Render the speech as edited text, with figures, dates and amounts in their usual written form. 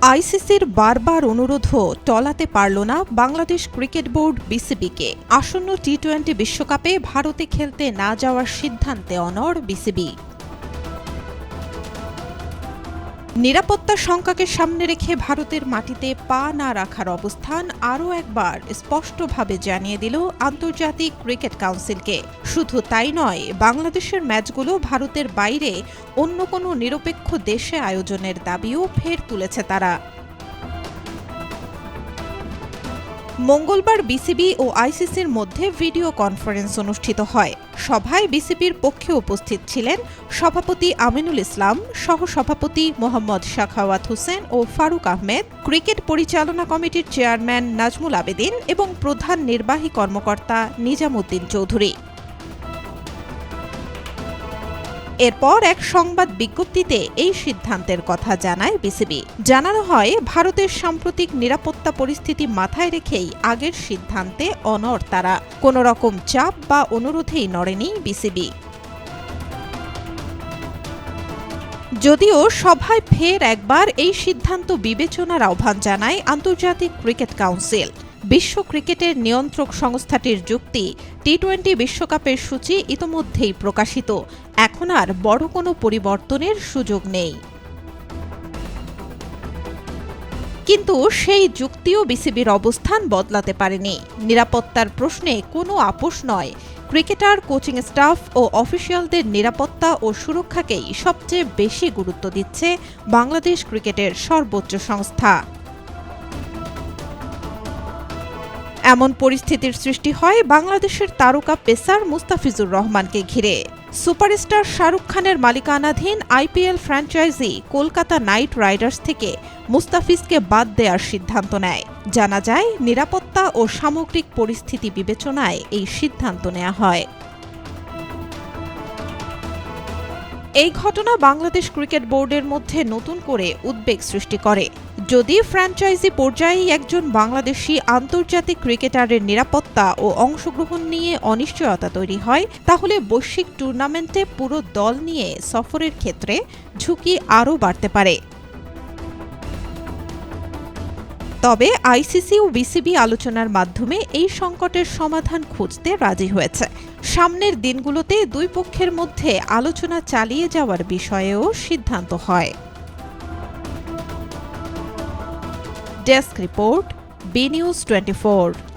আইসিসির বারবার অনুরোধও টলাতে পারল না বাংলাদেশ ক্রিকেট বোর্ড বিসিবিকে। আসন্ন টি-20 বিশ্বকাপে ভারতে খেলতে না যাওয়ার সিদ্ধান্তে অনড় বিসিবি। নিরাপত্তার শঙ্কাকে সামনে রেখে ভারতের মাটিতে পা না রাখার অবস্থান আরও একবার স্পষ্টভাবে জানিয়ে দিল আন্তর্জাতিক ক্রিকেট কাউন্সিলকে। শুধু তাই নয়, বাংলাদেশের ম্যাচগুলো ভারতের বাইরে অন্য কোনো নিরপেক্ষ দেশে আয়োজনের দাবিও ফের তুলেছে তারা। মঙ্গলবার বিসিবি ও আইসিসির মধ্যে ভিডিও কনফারেন্স অনুষ্ঠিত হয়। সভায় বিসিবির পক্ষে উপস্থিত ছিলেন সভাপতি আমিনুল ইসলাম, সহসভাপতি মোহাম্মদ সাখাওয়াত হোসেন ও ফারুক আহমেদ, ক্রিকেট পরিচালনা কমিটির চেয়ারম্যান নাজমুল আবেদিন এবং প্রধান নির্বাহী কর্মকর্তা নিজামুদ্দিন চৌধুরী। এরপর এক সংবাদ বিজ্ঞপ্তিতে এই সিদ্ধান্তের কথা জানায় বিসিবি। জানানো হয়, ভারতের সাম্প্রতিক নিরাপত্তা পরিস্থিতি মাথায় রেখেই আগের সিদ্ধান্তে অনড় তারা। কোনো রকম চাপ বা অনুরোধেই নড়েনি বিসিবি। যদিও সভায় ফের একবার এই সিদ্ধান্ত বিবেচনার আহ্বান জানায় আন্তর্জাতিক ক্রিকেট কাউন্সিল। বিশ্ব ক্রিকেটের নিয়ন্ত্রক সংস্থাটির যুক্তি, টি-20 বিশ্বকাপের সূচি ইতোমধ্যেই প্রকাশিত, এখন আর বড় কোনো পরিবর্তনের সুযোগ নেই। কিন্তু সেই যুক্তিও বিসিবির অবস্থান বদলাতে পারেনি। নিরাপত্তার প্রশ্নে কোনো আপোষ নয়। ক্রিকেটার, কোচিং স্টাফ ও অফিসিয়ালদের নিরাপত্তা ও সুরক্ষাকেই সবচেয়ে বেশি গুরুত্ব দিচ্ছে বাংলাদেশ ক্রিকেটের সর্বোচ্চ সংস্থা। এমন পরিস্থিতির সৃষ্টি হয় বাংলাদেশের তারকা পেসার মুস্তাফিজুর রহমানকে ঘিরে। সুপারস্টার শাহরুখ খানের মালিকানাধীন IPL franchise Kolkata night Riders থেকে মুস্তাফিজকে বাদ দেওয়ার সিদ্ধান্ত নেয়। জানা যায়, নিরাপত্তা ও সামগ্রিক পরিস্থিতি বিবেচনায় এই সিদ্ধান্ত নেওয়া হয়। এই ঘটনা বাংলাদেশ ক্রিকেট বোর্ডের মধ্যে নতুন করে উদ্বেগ সৃষ্টি করে। যদি ফ্র্যাঞ্চাইজি পর্যায়ে একজন বাংলাদেশি আন্তর্জাতিক ক্রিকেটারের নিরাপত্তা ও অংশগ্রহণ নিয়ে অনিশ্চয়তা তৈরি হয়, তাহলে বৈশ্বিক টুর্নামেন্টে পুরো দল নিয়ে সফরের ক্ষেত্রে ঝুঁকি আরও বাড়তে পারে। তবে আইসিসি ও বিসিবি আলোচনার মাধ্যমে এই সংকটের সমাধান খুঁজতে রাজি হয়েছে। সামনের দিনগুলোতে দুই পক্ষের মধ্যে আলোচনা চালিয়ে যাওয়ার বিষয়েও সিদ্ধান্ত হয়। Desk report, B news 24।